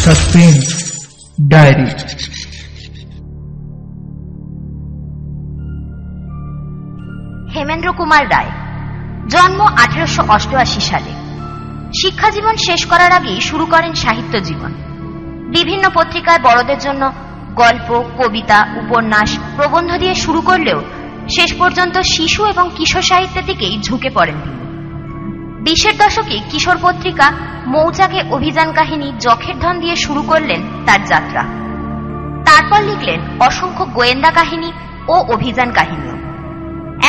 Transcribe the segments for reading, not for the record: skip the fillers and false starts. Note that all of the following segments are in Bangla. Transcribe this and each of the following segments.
Suspense diary. হেমেন্দ্র কুমার রায়, জন্ম 1888 সালে। শিক্ষাজীবন শেষ করার আগেই শুরু করেন সাহিত্য জীবন। বিভিন্ন পত্রিকায় বড়দের জন্য গল্প, কবিতা, উপন্যাস, প্রবন্ধ দিয়ে শুরু করলেও শেষ পর্যন্ত শিশু এবং কিশোর সাহিত্যের দিকেই ঝুঁকে পড়েন তিনি। 20-এর দশকে কিশোর পত্রিকা মৌচাকে অভিযান কাহিনী যখের ধন দিয়ে শুরু করলেন তার যাত্রা। তারপর লিখলেন অসংখ্য গোয়েন্দা কাহিনী ও অভিযান কাহিনীও।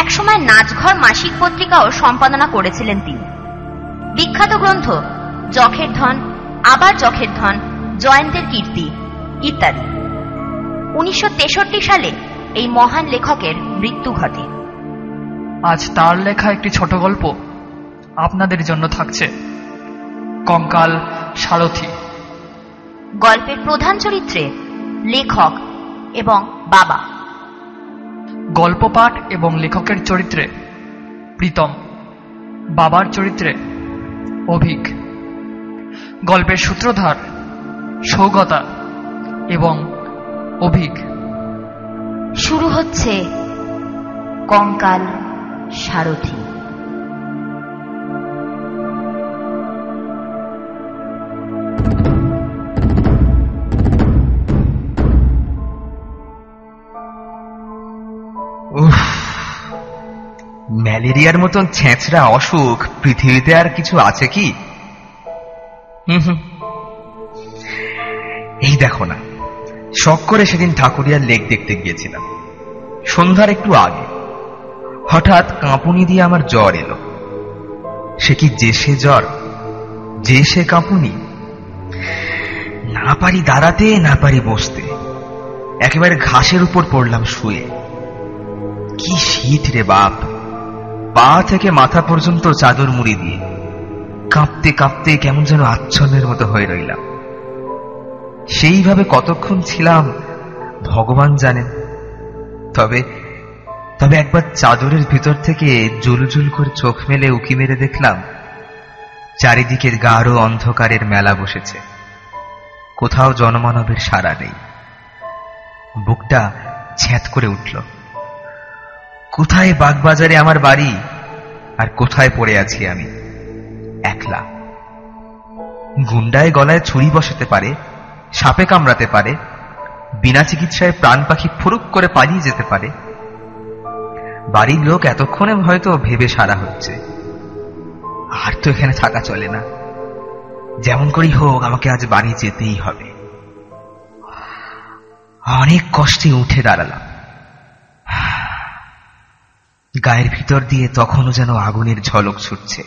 একসময় নাচঘর মাসিক পত্রিকাও সম্পাদনা করেছিলেন তিনি। বিখ্যাত গ্রন্থ যখের ধন, আবার যখের ধন, জয়ন্তের কীর্তি ইত্যাদি। 1963 সালে এই মহান লেখকের মৃত্যু ঘটে। আজ তার লেখা একটি ছোট গল্প আপনাদের জন্য থাকছে, কঙ্কাল সারথি। গল্পের প্রধান চরিত্রে লেখক এবং বাবা। গল্প পাঠ এবং লেখকের চরিত্রে প্রীতম, বাবার চরিত্রে অভিক। গল্পের সূত্রধার সৌগতা এবং অভিক। শুরু হচ্ছে কঙ্কাল সারথি। ম্যালেরিয়ার মতন ছেঁচড়া অসুখ পৃথিবীতে আর কিছু আছে কি? এই দেখো না, শখ করে সেদিন ঠাকুরিয়ার লেক দেখতে গিয়েছিলাম। সন্ধ্যার একটু আগে হঠাৎ কাঁপুনি দিয়ে আমার জ্বর এলো। সে কি যে সে জ্বর, যে সে কাঁপুনি। না পারি দাঁড়াতে, না পারি বসতে, একেবারে ঘাসের উপর পড়লাম শুয়ে। কি শীত রে বাপ! পা থেকে মাথা পর্যন্ত চাদর মুড়ি দিয়ে কাঁপতে কাঁপতে কেমন যেন আচ্ছন্নের মতো হয়ে রইলাম। সেইভাবে কতক্ষণ ছিলাম ভগবান জানেন। তবে তবে একবার চাদরের ভিতর থেকে জুলুজুল করে চোখ মেলে উকি মেরে দেখলাম চারিদিকের গাঢ় অন্ধকারের মেলা বসেছে। কোথাও জনমানবের সাড়া নেই। বুকটা ছ্যাঁত করে উঠল। কোথায় বাগবাজারে আমার বাড়ি, আর কোথায় পড়ে আছি আমি একলা। গুন্ডায় গলায় ছুরি বসাতে পারে, সাপে কামড়াতে পারে, বিনা চিকিৎসায় প্রাণ পাখি ফুরুক করে পালিয়ে যেতে পারে। বাড়ির লোক এতক্ষণে হয়তো ভেবে সারা হচ্ছে, আর তো এখানে থাকা চলে না, যেমন করেই হোক আমাকে আজ বাড়ি যেতেই হবে। অনেক কষ্টে উঠে দাঁড়ালাম। গায়ের ভিতর দিয়ে তখনও যেন আগুনের ঝলক ছুটছে।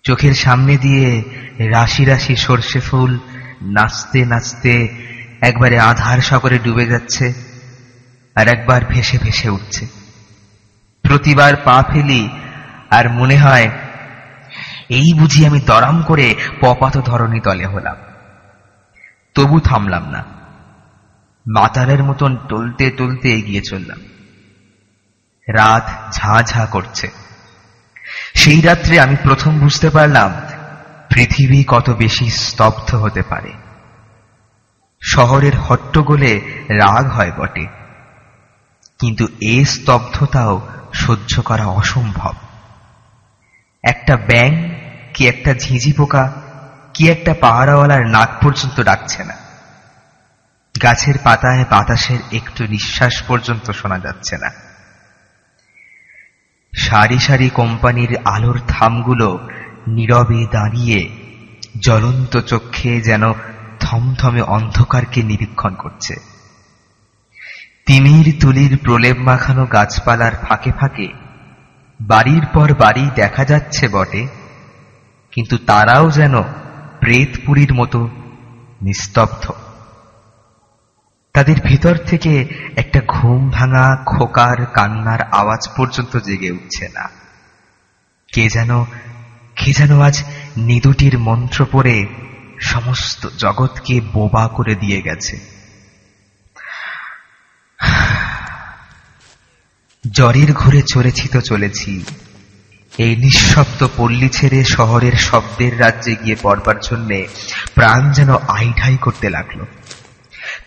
চোখের সামনে দিয়ে রাশি রাশি সর্ষে ফুল নাচতে নাচতে একবারে আধার সাগরে ডুবে যাচ্ছে, আর একবার ভেসে ভেসে উঠছে। প্রতিবার পা ফেলি আর মনে হয় এই বুঝি আমি দরাম করে পপাত ধরণী তলে হলাম। তবু থামলাম না, মাতারের মতন টলতে টলতে এগিয়ে চললাম। রাত ঝাঁ ঝাঁ করছে। সেই রাত্রে আমি প্রথম বুঝতে পারলাম পৃথিবী কত বেশি স্তব্ধ হতে পারে। শহরের হট্টগোলে রাগ হয় বটে, কিন্তু এ স্তব্ধতাও সহ্য করা অসম্ভব। একটা ব্যাঙ কি একটা ঝিঁঝি পোকা কি একটা পাহারাওয়ালার নাক পর্যন্ত ডাকছে না। গাছের পাতায় বাতাসের একটু নিঃশ্বাস পর্যন্ত শোনা যাচ্ছে না। সারি সারি কোম্পানির আলোর থামগুলো নীরবে দাঁড়িয়ে জ্বলন্ত চক্ষে যেন থমথমে অন্ধকারকে নিরীক্ষণ করছে। তিমির তুলির প্রলেপ মাখানো গাছপালার ফাঁকে ফাঁকে বাড়ির পর বাড়ি দেখা যাচ্ছে বটে, কিন্তু তারাও যেন প্রেতপুরীর মতো নিস্তব্ধ। তাদের ভিতর থেকে একটা ঘুম ভাঙা খোকার কান্নার আওয়াজ পর্যন্ত জেগে উঠছে না। কে যেন আজ নিদুটির মন্ত্র পড়ে সমস্ত জগৎকে বোবা করে দিয়ে গেছে। জ্বরের ঘুরে চলেছি তো চলেছি, এই নিঃশব্দ পল্লী ছেড়ে শহরের শব্দের রাজ্যে গিয়ে পড়বার জন্যে প্রাণ যেন আইঢাই করতে লাগলো।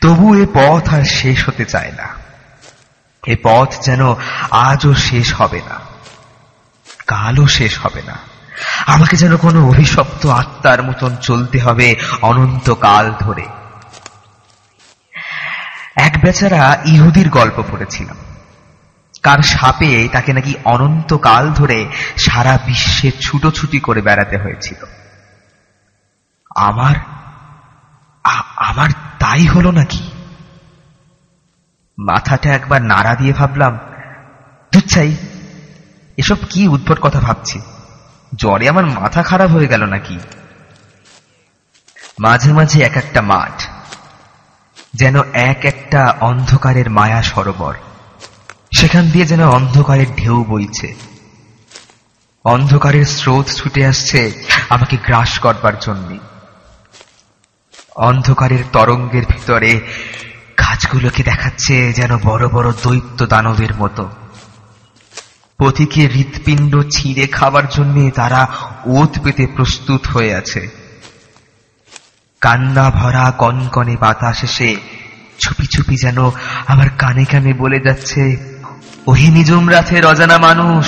তবু এ পথ আর শেষ হতে চায় না। এ পথ যেন আজও শেষ হবে না, কালও শেষ হবে না। আমাকে যেন কোনো অভিশপ্ত আত্মার মতন চলতে হবে অনন্তকাল ধরে। এক বেচারা ইহুদির গল্প পড়েছিলাম, কার সাপে তাকে নাকি অনন্তকাল ধরে সারা বিশ্বে ছুটোছুটি করে বেড়াতে হয়েছিল। আমার তাই হলো নাকি? মাথাটা একবার নাড়া দিয়ে ভাবলাম, দুচ্ছাই, এসব কি উদ্ভট কথা ভাবছি, জ্বরে আমার মাথা খারাপ হয়ে গেল নাকি? মাঝে মাঝে এক একটা মাঠ যেন এক একটা অন্ধকারের মায়া সরোবর, সেখান দিয়ে যেন অন্ধকারের ঢেউ বইছে, অন্ধকারের স্রোত ছুটে আসছে আমাকে গ্রাস করবার জন্যে। অন্ধকারের তরঙ্গের ভিতরে গাছগুলোকে দেখাচ্ছে যেন বড় বড় দৈত্য দানবের মতো। পথিকে হৃৎপিণ্ড ছিঁড়ে খাবার জন্য তারা ওত পেতে প্রস্তুত হয়ে আছে। কান্না ভরা কনকনে বাতাস এসে চুপি চুপি যেন আমার কানে কানে বলে যাচ্ছে, ওহে নিজুম রাতের অজানা মানুষ,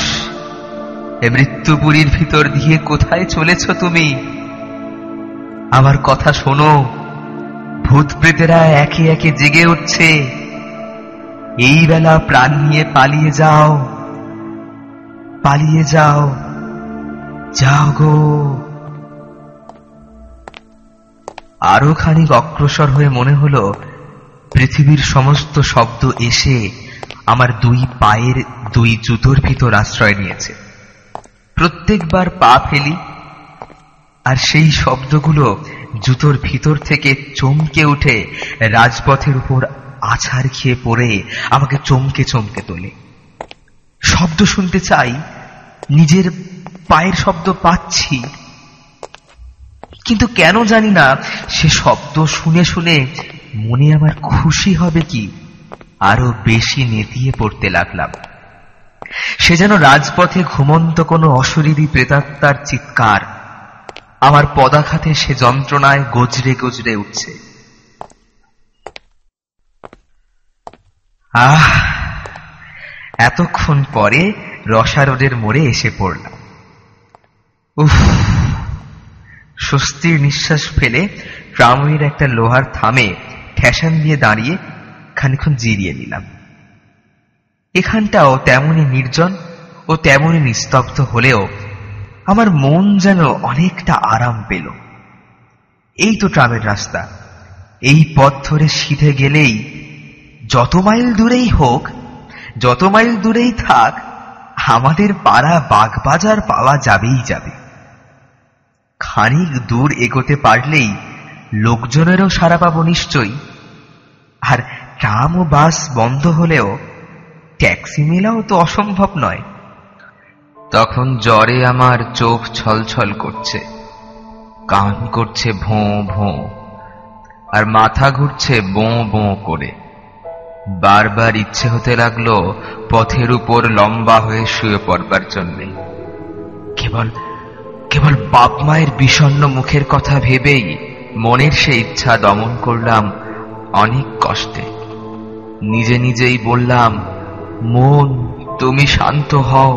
এ মৃত্যুপুরীর ভিতর দিয়ে কোথায় চলেছ তুমি? আমার কথা শোনো, ভূত প্রেতেরা একে একে জেগে উঠছে, এই বেলা প্রাণ নিয়ে পালিয়ে যাও, পালিয়ে যাও, যাও গো। আরো খানিক অগ্রসর হয়ে মনে হলো পৃথিবীর সমস্ত শব্দ এসে আমার দুই পায়ের দুই জুতোর ভিতর আশ্রয় নিয়েছে। প্রত্যেকবার পা ফেলি আর সেই শব্দগুলো জুতোর ভিতর থেকে চমকে উঠে রাজপথের উপর আছাড় খেয়ে পড়ে আমাকে চমকে চমকে তোলে। শব্দ শুনতে চাই, নিজের পায়ের শব্দ পাচ্ছি, কিন্তু কেন জানি না সে শব্দ শুনে শুনে মনে আমার খুশি হবে কি আরো বেশি নেতিয়ে পড়তে লাগলাম। সে যেন রাজপথে ঘুমন্ত কোনো অশরীরী প্রেতাত্মার চিৎকার, আমার পদাঘাতে সে যন্ত্রণায় গজরে গজরে উঠছে। এতক্ষণ পরে রসা রোডের মোড়ে এসে পড়লাম। উফ, স্বস্তির নিঃশ্বাস ফেলে ট্রামওয়ের একটা লোহার থামে ঠেসান দিয়ে দাঁড়িয়ে খানিকক্ষণ জিরিয়ে নিলাম। এখানটাও তেমনই নির্জন ও তেমনই নিস্তব্ধ হলেও আমার মন যেন অনেকটা আরাম পেল। এই তো ট্রামের রাস্তা, এই পথ ধরে সিধে গেলেই যত মাইল দূরেই হোক, যত মাইল দূরেই থাক, আমাদের পাড়া বাগবাজার পাওয়া যাবেই যাবে। খানিক দূর এগোতে পারলেই লোকজনেরও সাড়া পাবো নিশ্চয়ই। আর ট্রাম ও বাস বন্ধ হলেও ট্যাক্সি মেলাও তো অসম্ভব নয়। তখন জ্বরে আমার চোখ ছলছল করছে, কান করছে ভোঁ ভোঁ, আর মাথা ঘুরছে বোঁ বোঁ করে। বারবার ইচ্ছে হতে লাগলো পথের উপর লম্বা হয়ে শুয়ে পড়বার জন্যে। কেবল কেবল বাপ মায়ের বিষণ্ণ মুখের কথা ভেবেই মনের সে ইচ্ছা দমন করলাম অনেক কষ্টে। নিজে নিজেই বললাম, মন তুমি শান্ত হও,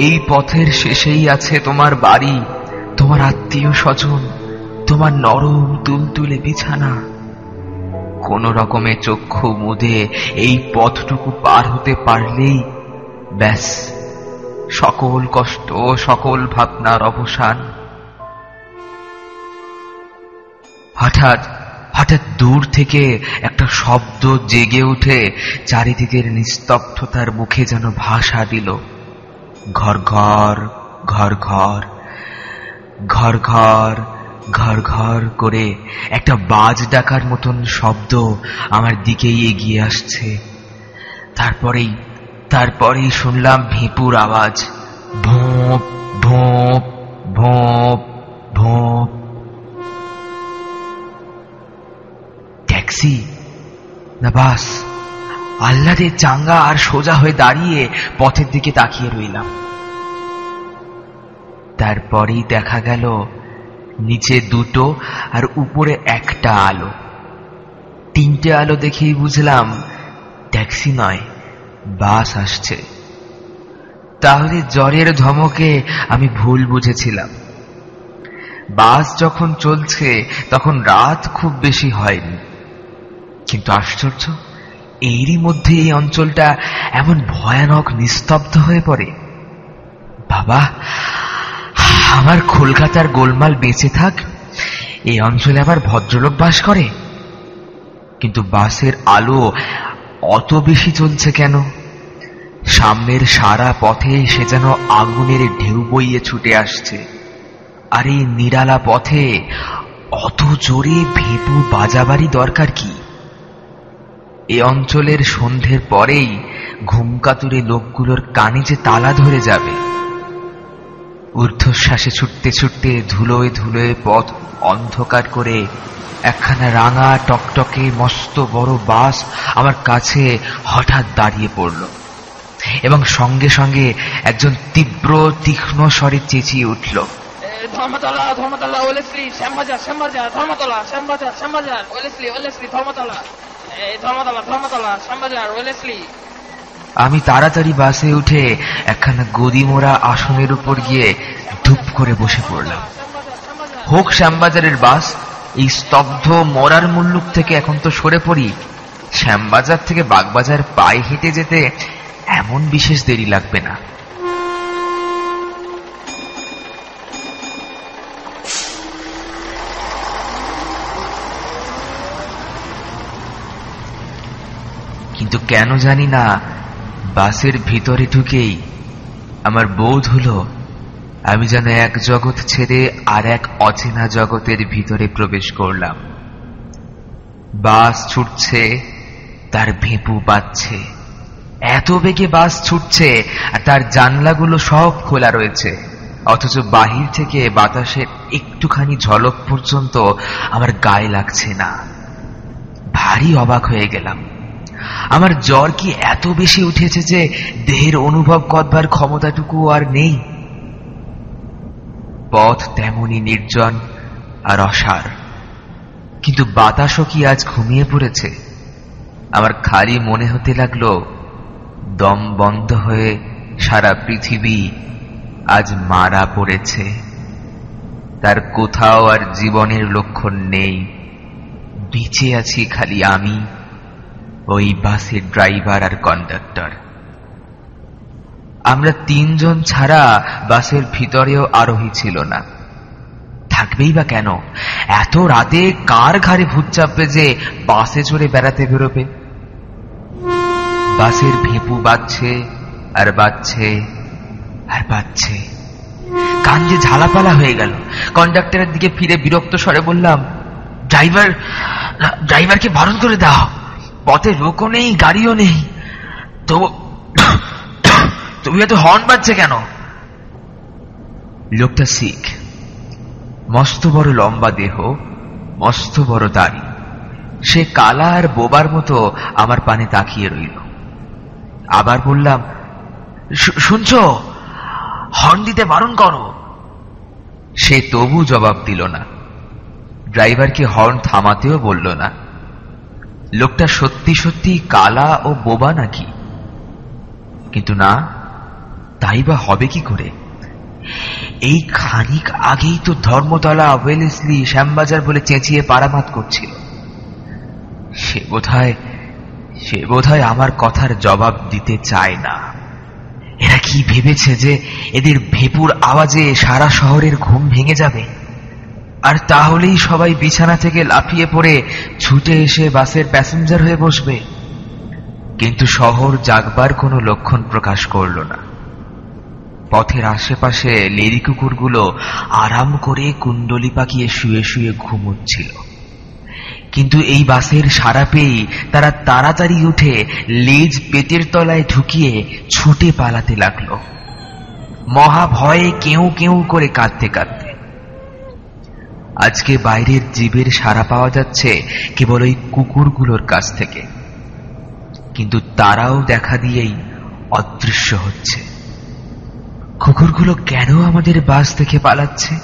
এই পথের শেষেই আছে তোমার বাড়ি, তোমার আত্মীয় স্বজন, তোমার নরম তুলতুলে বিছানা। কোন রকমে চক্ষু মুদে এই পথটুকু পার হতে পারলেই ব্যাস, সকল কষ্ট সকল ভাবনার অবসান। হঠাৎ হঠাৎ দূর থেকে একটা শব্দ জেগে উঠে চারিদিকের নিস্তব্ধতার মুখে যেন ভাষা দিল। ঘর ঘর ঘর ঘর ঘর ঘর ঘর ঘর করে একটা বাজ ডাকার মতন শব্দ আমার দিকেই এগিয়ে আসছে। তারপরেই শুনলাম ভেঁপুর আওয়াজ, ভোঁপ ভোঁপ ভোঁপ ভোঁপ। ট্যাক্সি না বাস? আহ্লাদে চাঙ্গা আর সোজা হয়ে দাঁড়িয়ে পথের দিকে তাকিয়ে রইলাম। তারপরেই দেখা গেল নিচে দুটো আর উপরে একটা আলো। তিনটে আলো দেখেই বুঝলাম ট্যাক্সি নয়, বাস আসছে। তাহলে জ্বরের ধমকে আমি ভুল বুঝেছিলাম। বাস যখন চলছে তখন রাত খুব বেশি হয়নি, কিন্তু আশ্চর্য, এরই মধ্যে এই অঞ্চলটা এমন ভয়ানক নিস্তব্ধ হয়ে পড়ে। বাবা, আমার কলকাতার গোলমাল বেঁচে থাক, এই অঞ্চলে আবার ভদ্রলোক বাস করে। কিন্তু বাসের আলো অত বেশি চলছে কেন? সামনের সারা পথে সে যেন আগুনের ঢেউ বইয়ে ছুটে আসছে। আর এই নিরালা পথে অত জোরে ভেপু বাজাবারই দরকার কি? এ অঞ্চলের সন্ধ্যের পরেই ঘুমকাতুরে লোকগুলোর কানে যে তালা ধরে যাবে। ঊর্ধ্বশ্বাসে ছুটতে ছুটতে ধুলোয় ধুলোয় পথ অন্ধকার করে একখানা রাঙা টকটকে মস্ত বড় বাস আমার কাছে হঠাৎ দাঁড়িয়ে পড়ল, এবং সঙ্গে সঙ্গে একজন তীব্র তীক্ষ্ণ স্বরে চেঁচিয়ে উঠল, Dharmatala, Dharmatala, Wellesley, Shyambazar, Shyambazar, Dharmatala, Shyambazar, Shyambazar, Wellesley, Wellesley, Dharmatala, Dharmatala, Dharmatala, Shyambazar, Wellesley. আমি তাড়াতাড়ি বাসে উঠে একখানা গদি মোড়া আসনের উপর গিয়ে ধুপ করে বসে পড়লাম। হোক শ্যামবাজারের বাস, এই স্তব্ধ মরার মুল্লুক থেকে এখন তো সরে পড়ি। শ্যামবাজার থেকে বাগবাজার পায়ে হেঁটে যেতে এমন বিশেষ দেরি লাগবে না। কিন্তু কেন জানি না, বাসের ভিতরে ঢুকেই আমার বোধ হলো আমি যেন এক জগৎ ছেড়ে আর এক অচেনা জগতের ভিতরে প্রবেশ করলাম। বাস ছুটছে, তার ভেপু বাজছে, এত বেগে বাস ছুটছে আর তার জানলাগুলো সব খোলা রয়েছে, অথচ বাহির থেকে বাতাসের একটুখানি ঝলক পর্যন্ত আমার গায়ে লাগছে না। ভারী অবাক হয়ে গেলাম। আমার জ্বর কি এত বেশি উঠেছে যে দেহের অনুভব করবার ক্ষমতাটুকু আর নেই? পথ তেমনি নির্জন আর অসার, কিন্তু বাতাসও কি আজ ঘুমিয়ে পড়েছে? আমার খালি মনে হতে লাগলো দম বন্ধ হয়ে সারা পৃথিবী আজ মারা পড়েছে, তার কোথাও আর জীবনের লক্ষণ নেই। বেঁচে আছি খালি আমি, ওই বাসের ড্রাইভার আর কন্ডাক্টর। আমরা তিনজন ছাড়া বাসের ভিতরেও আরোহী ছিল না। থাকবেই বা কেন? এত রাতে কার ঘাড়ে ভূত চাপবে যে বাসে চড়ে বেড়াতে বেরোবে? বাসের ভেপু বাজছে আর বাজছে আর বাজছে, কান যে ঝালাপালা হয়ে গেল। কন্ডাক্টরের দিকে ফিরে বিরক্ত স্বরে বললাম, ড্রাইভারকে বারণ করে দাও, পথে লোকও নেই, গাড়িও নেই, তুমি এত হর্ন বাজছে কেন? লোকটা শিখ, মস্ত বড় লম্বা দেহ, মস্ত বড় দাড়ি। সে কালা আর বোবার মতো আমার পানে তাকিয়ে রইল। আবার বললাম, শুনছো, হর্ন দিতে বারণ করো। সে তবু জবাব দিল না, ড্রাইভারকে হর্ন থামাতেও বলল না। লোকটা সত্যি সত্যি কালা ও বোবা নাকি? কিন্তু না, তাই বা হবে কি করে? এই খানিক আগেই তো ধর্মতলা, ওয়েলেসলি, শ্যামবাজার বলে চেঁচিয়ে পারামাত করছিল। সে বোধহয় আমার কথার জবাব দিতে চায় না। এরা কি ভেবেছে যে এদের ভেপুর আওয়াজে সারা শহরের ঘুম ভেঙে যাবে, আর তাহলেই সবাই বিছানা থেকে লাফিয়ে পড়ে ছুটে এসে বাসের প্যাসেঞ্জার হয়ে বসবে? কিন্তু শহর জাগবার কোনো লক্ষণ প্রকাশ করল না। পথের আশেপাশে লেরি কুকুরগুলো আরাম করে কুণ্ডলি পাকিয়ে শুয়ে শুয়ে ঘুমোচ্ছিল। কিন্তু এই বাসের সাড়া পেয়ে তারা তাড়াতাড়ি উঠে লেজ পেটের তলায় ঢুকিয়ে ছুটে পালাতে লাগলো, মহা ভয়ে কেউ কেউ করে কাঁদতে কাঁদতে। আজকে বাইরের জীবের সাড়া পাওয়া যাচ্ছে কেবল ওই কুকুরগুলোর কাছ থেকে, কিন্তু তারাও দেখা দিয়েই অদৃশ্য হচ্ছে। কুকুরগুলো কেন আমাদের বাস থেকে পালাচ্ছে?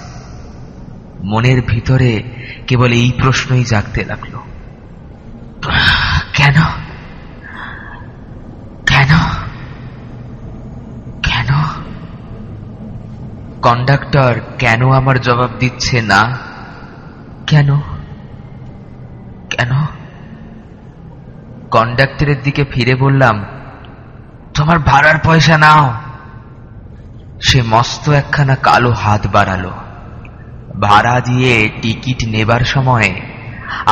মনের ভিতরে কেবল এই প্রশ্নই জাগতে লাগলো, কেন কেন কেন? কন্ডাক্টর কেন আমার জবাব দিচ্ছে না? কেন কেন? কন্ডাক্টরের দিকে ফিরে বললাম, তোমার ভাড়ার পয়সা নাও। সে মস্ত একখানা কালো হাত বাড়ালো। ভাড়া দিয়ে টিকিট নেবার সময়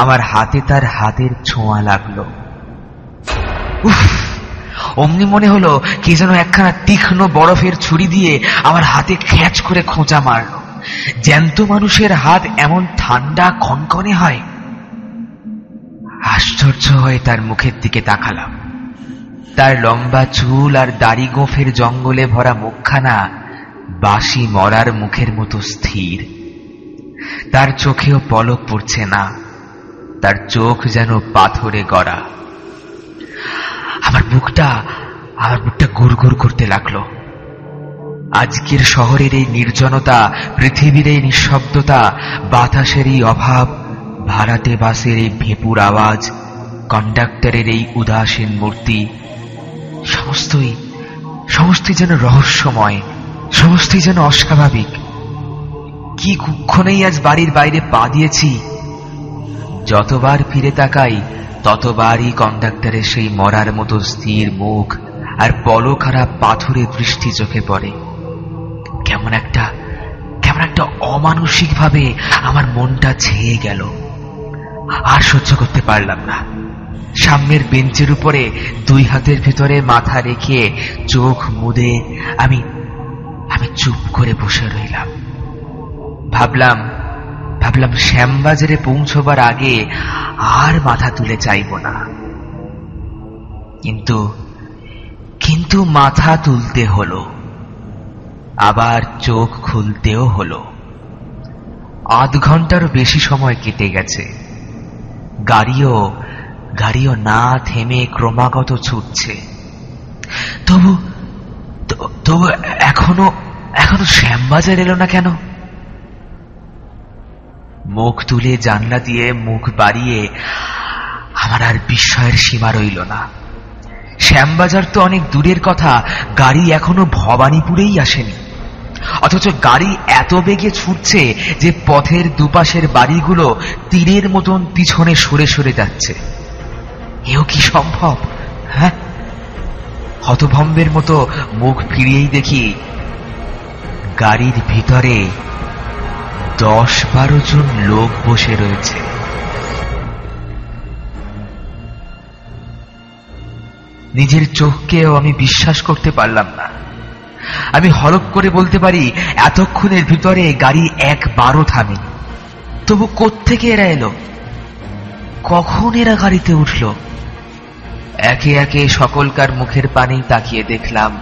আমার হাতে তার হাতের ছোঁয়া লাগলো। উফ, অমনি মনে হলো কি যেন একখানা তীক্ষ্ণ বরফের ছুরি দিয়ে আমার হাতে খ্যাঁচ করে খোঁচা মারল। জ্যান্ত মানুষের হাত এমন ঠান্ডা কনকনে হয়? আশ্চর্য হয়ে তার মুখের দিকে তাকালাম। তার লম্বা চুল আর দাড়ি গোঁফের জঙ্গলে ভরা মুখখানা বাসি মরার মুখের মতো স্থির। তার চোখেও পলক পড়ছে না, তার চোখ যেন পাথরে গড়া। আমার বুকটা গুড়গুড় করতে লাগলো। আজকের শহরের এই নির্জনতা, পৃথিবীর এই নিঃশব্দতা, বাতাসের এই অভাব, ভাড়াটে বাসের এই ভেপুর আওয়াজ, কন্ডাক্টরের এই উদাসীন মূর্তি, সমস্তই যেন রহস্যময়, সমস্তই যেন অস্বাভাবিক। কি কুক্ষণেই আজ বাড়ির বাইরে পা দিয়েছি। যতবার ফিরে তাকাই ততবারই কন্ডাক্টরের সেই মরার মতো স্থির মুখ আর পলখারা পাথুরে দৃষ্টি চোখে পড়ে। কেমন একটা অমানসিক ভাবে আমার মনটা ছেয়ে গেল। আর সহ্য করতে পারলাম না। সামনের বেঞ্চের উপরে দুই হাতের ভিতরে মাথা রেখে চোখ মুদে আমি চুপ করে বসে রইলাম। ভাবলাম শ্যামবাজারে পৌঁছবার আগে আর মাথা তুলে চাইব না। কিন্তু মাথা তুলতে হলো, আবার চোখ খুলতেও হলো। আধ ঘন্টারও বেশি সময় কেটে গেছে। গাড়িও না থেমে ক্রমাগত ছুটছে। তবু এখনো শ্যামবাজার এলো না কেন? মুখ তুলে জানলা দিয়ে মুখ বাড়িয়ে আমার আর বিস্ময়ের সীমা রইল না। শ্যামবাজার তো অনেক দূরের কথা, গাড়ি এখনো ভবানীপুরেই আসেনি। অথচ গাড়ি এত বেগে ছুটছে যে পথের দুপাশের বাড়িগুলো তীরের মতন পিছনে সরে সরে যাচ্ছে। এও কি সম্ভব? হ্যাঁ, হতভম্বের মতো মুখ ফিরিয়েই দেখি গাড়ির ভিতরে 10-12 জন লোক বসে রয়েছে। নিজের চোখকেও আমি বিশ্বাস করতে পারলাম না। আমি হলফ করে বলতে পারি এতক্ষণের ভিতরে গাড়ি একবারও থামেনি। তবু কোত্থেকে এরা এলো? কখন এরা গাড়িতে উঠল? একে একে সকলকার মুখের পানে তাকিয়ে দেখলাম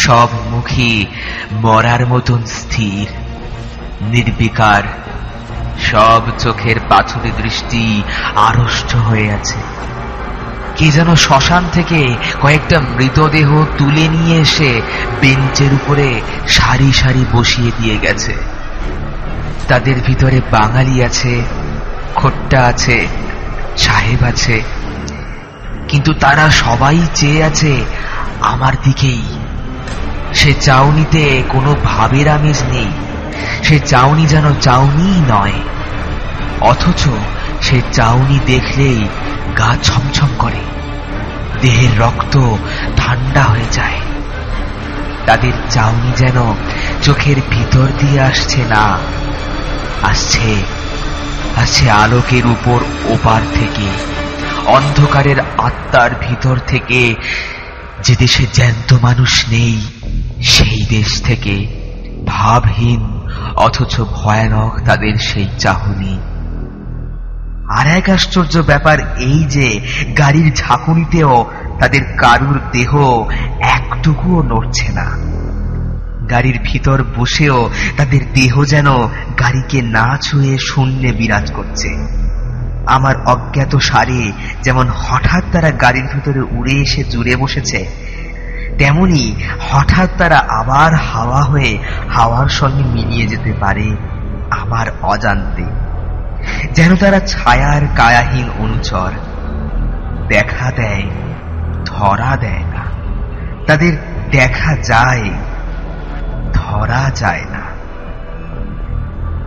সব মুখই মরার মতন স্থির, নির্বিকার। সব চোখের পাথুরে দৃষ্টি আড়ষ্ট হয়ে আছে। কে যেন শ্মশান থেকে কয়েকটা মৃতদেহ তুলে নিয়ে এসে বেঞ্চের উপরে সারি সারি বসিয়ে দিয়ে গেছে। তাদের ভিতরে বাঙালি আছে, খোট্টা আছে, সাহেব আছে, কিন্তু তারা সবাই চেয়ে আছে আমার দিকেই। সে চাউনিতে কোনো ভাবের আমেজ নেই। সে চাউনি যেন চাউনিই নয়, অথচ সে চাউনি দেখলেই গা ছমছম করে, দেহের রক্ত ঠান্ডা হয়ে যায়। তাদের চাউনি যেন চোখের ভিতর দিয়ে আসছে না, আসছে আলোকের উপর ওপার থেকে, অন্ধকারের আত্মার ভিতর থেকে, যে দেশে জ্যান্ত মানুষ নেই সেই দেশ থেকে। ভাবহীন অথচ ভয়ানক তাদের সেই চাহনি। আর এক আশ্চর্য ব্যাপার এই যে গাড়ির ঝাঁকুনিতেও তাদের কারুর দেহ একটুকুও নড়ছে না। গাড়ির ভিতর বসেও তাদের দেহ যেন গাড়িকে না ছুঁয়ে শূন্যে বিরাজ করছে। আমার অজ্ঞাত সারে যেমন হঠাৎ তারা গাড়ির ভিতরে উড়ে এসে জুড়ে বসেছে, তেমনি হঠাৎ তারা আবার হাওয়া হয়ে হাওয়ার সঙ্গে মিলিয়ে যেতে পারে আমার অজান্তে, যেন তারা ছায়ার কায়াহীন অনুচর, দেখা দেয় ধরা দেয় না। তাদের দেখা যায়, ধরা যায় না।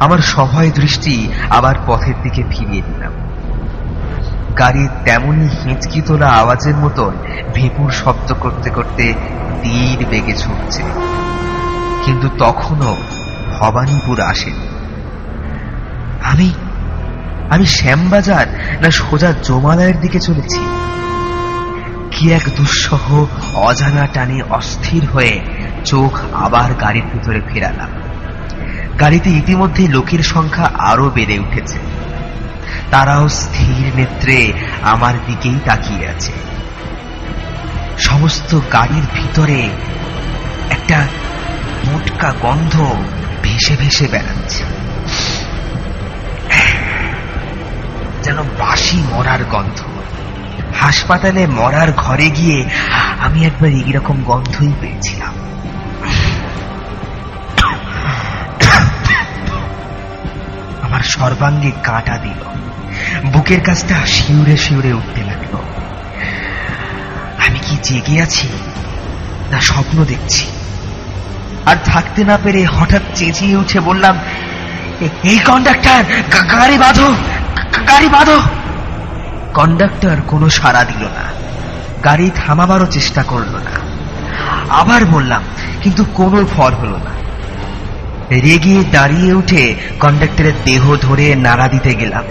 আমার সভয় দৃষ্টি আবার পথের দিকে ফিরিয়ে দিলাম। গাড়ির তেমনই হেঁচকি তোলা আওয়াজের মতন ভেপুর শব্দ করতে করতে তীর বেগে ছুটছে, কিন্তু তখনও ভবানীপুর আসেনি। আমি শ্যামবাজার না সোজা জমালয়ের দিকে চলেছি? কি এক দুঃসহ অজানা টানে অস্থির হয়ে চোখ আবার গাড়ির ভিতরে ফেরালাম। গাড়িতে ইতিমধ্যে লোকের সংখ্যা আরো বেড়ে উঠেছে। তারাও স্থির নেত্রে আমার দিকেই তাকিয়ে আছে। সমস্ত গাড়ির ভিতরে একটা মোটকা গন্ধ ভেসে ভেসে বেড়াচ্ছে, যেন বাসি মরার গন্ধ। হাসপাতালে মরার ঘরে গিয়ে আমি একবার এইরকম গন্ধই পেয়েছিলাম। আমার সর্বাঙ্গে কাঁটা দিল, বুকের কাছটা শিউরে শিউরে উঠতে লাগলো। আমি কি জেগে আছি না স্বপ্ন দেখছি? আর থাকতে না পেরে হঠাৎ চেঁচিয়ে উঠে বললাম, এই কন্ডাক্টর, গাড়ি বাঁধো, গাড়ি বাঁধো। কন্ডাক্টর কোনো সাড়া দিল না, গাড়ি থামাবারও চেষ্টা করলো না। আবার বললাম, কিন্তু কোনো ফল হলো না। রেগে দাঁড়িয়ে উঠে কন্ডাক্টরের দেহ ধরে নাড়া দিতে গেলাম,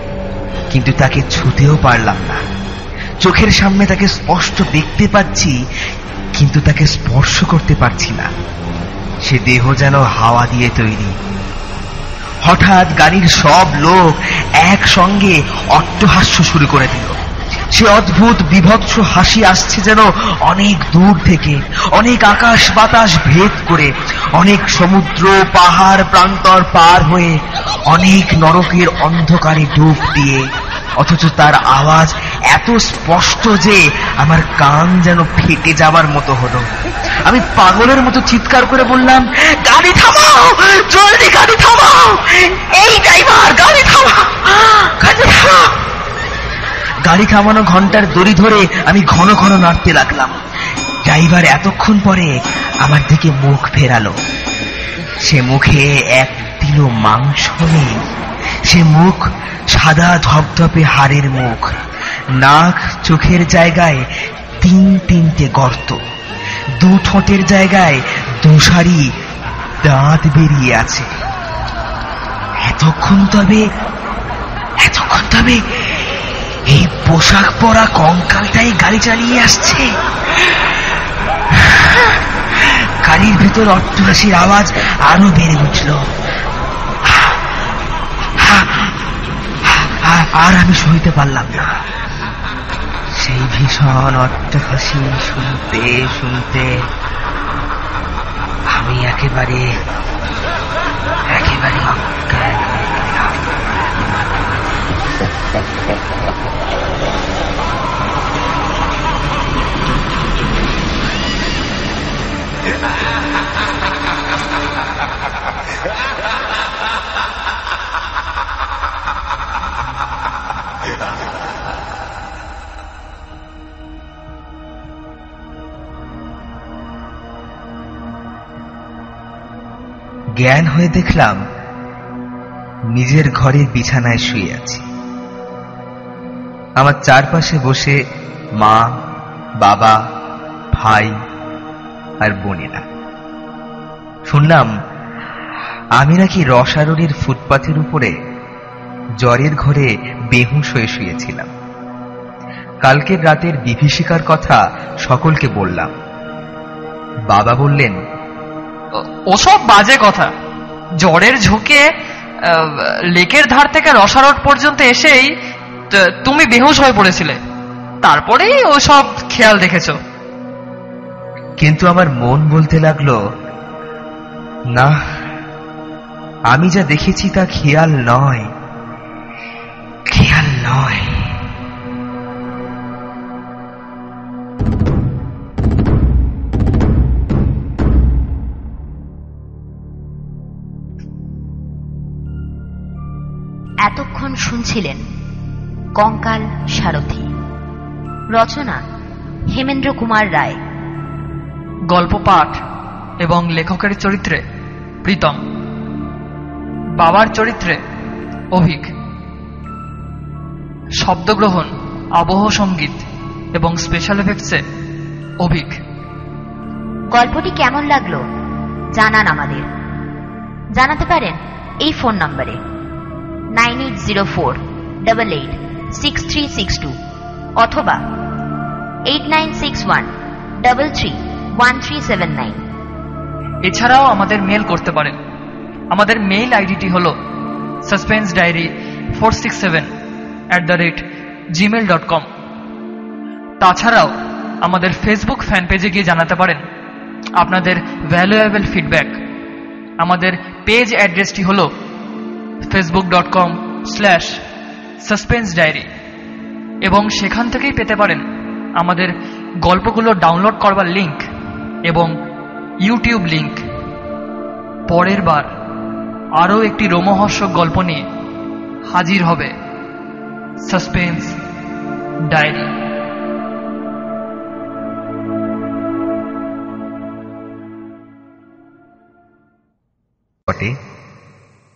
কিন্তু তাকে ছুতেও পারলাম না। চোখের সামনে তাকে স্পষ্ট দেখতে পাচ্ছি, কিন্তু তাকে স্পর্শ করতে পারছি না। সে দেহ যেন হাওয়া দিয়ে তৈরি। হঠাৎ গাড়ির সব লোক একসঙ্গে অট্টহাস্য শুরু করে দিল। সে অদ্ভুত বিভৎস হাসি আসছে যেন অনেক দূর থেকে, অনেক আকাশ বাতাস ভেদ করে, অনেক সমুদ্র পাহাড় প্রান্তর পার হয়ে, অনেক নরকের অন্ধকারে ডুব দিয়ে। অথচ তার আওয়াজ এত স্পষ্ট যে আমার কান যেন ফেটে যাবার মতো হলো। আমি পাগলের মতো চিৎকার করে বললাম, গাড়ি থামাও, জলদি গাড়ি থামাও, এই ড্রাইভার গাড়ি থামাও, গাড়ি থামাও। গাড়ি থামানো ঘন্টার দড়ি ধরে আমি ঘন ঘন নাড়তে লাগলাম। ড্রাইভার এতক্ষণ পরে আমার দিকে মুখ ফেরালো। সে মুখে এক তিল মাংস নেই। সে মুখ সাদা ধপধপে হাড়ের মুখ, নাক চোখের জায়গায় তিন তিনটে গর্ত, দু ঠোঁটের জায়গায় দুসারি দাঁত বেরিয়ে আছে। এতক্ষণ তবে এই পোশাক পরা কঙ্কালটাই গাড়ি চালিয়ে আসছে। গাড়ির ভিতর অট্টহাসির আওয়াজ আরো বেড়ে উঠল। আর আমি সইতে পারলাম না। সেই ভীষণ অট্টহাসি শুনতে শুনতে আমি একেবারে অজ্ঞান হয়ে গেলাম। জ্ঞান হয়ে দেখলাম নিজের ঘরের বিছানায় শুয়ে আছি। আমার চারপাশে বসে মা, বাবা, ভাই আর বোনেরা। শুনলাম আমি নাকি রসারোডের ফুটপাথের উপরে জ্বরের ঘরে বেহুঁশ হয়ে শুয়েছিলাম। কালকের রাতের বিভীষিকার কথা সকলকে বললাম। বাবা বললেন, ওসব বাজে কথা। জ্বরের ঝোঁকে লেকের ধার থেকে রসারোড পর্যন্ত এসেই তুমি বেহুশ হয়ে পড়েছিলে, তারপরেই ওসব খেয়াল দেখেছ। কিন্তু আমার মন বলতে লাগলো, না, আমি যা দেখেছি তা খেয়াল নয়, খেয়াল নয়। এতক্ষণ শুনছিলেন কঙ্কাল সারথি, রচনা হেমেন্দ্র কুমার রায়, গল্প পাঠ এবং লেখকের চরিত্রে প্রীতম, বাবার চরিত্রে অভিক, শব্দগ্রহণ, আবহ সঙ্গীত এবং স্পেশাল এফেক্টসে অভিক। গল্পটি কেমন লাগলো জানান আমাদের। জানাতে পারেন এই ফোন নম্বরে 9804886362 অথবা 8961331379। এছাড়াও আমাদের মেল করতে পারেন। আমাদের মেইল আইডিটি হল suspensedairy467@gmail.com। তাছাড়াও আমাদের ফেসবুক ফ্যান পেজে গিয়ে জানাতে পারেন আপনাদের ভ্যালুয়েবল ফিডব্যাক। আমাদের পেজ অ্যাড্রেসটি হল facebook.com/suspensedairy এবং সেখান থেকেই পেতে পারেন আমাদের গল্পগুলো ডাউনলোড করবার লিংক এবং ইউটিউব লিংক। পরের বার আরও একটি রোমহর্ষক গল্প নিয়ে হাজির হবে সাসপেন্স ডায়েরি।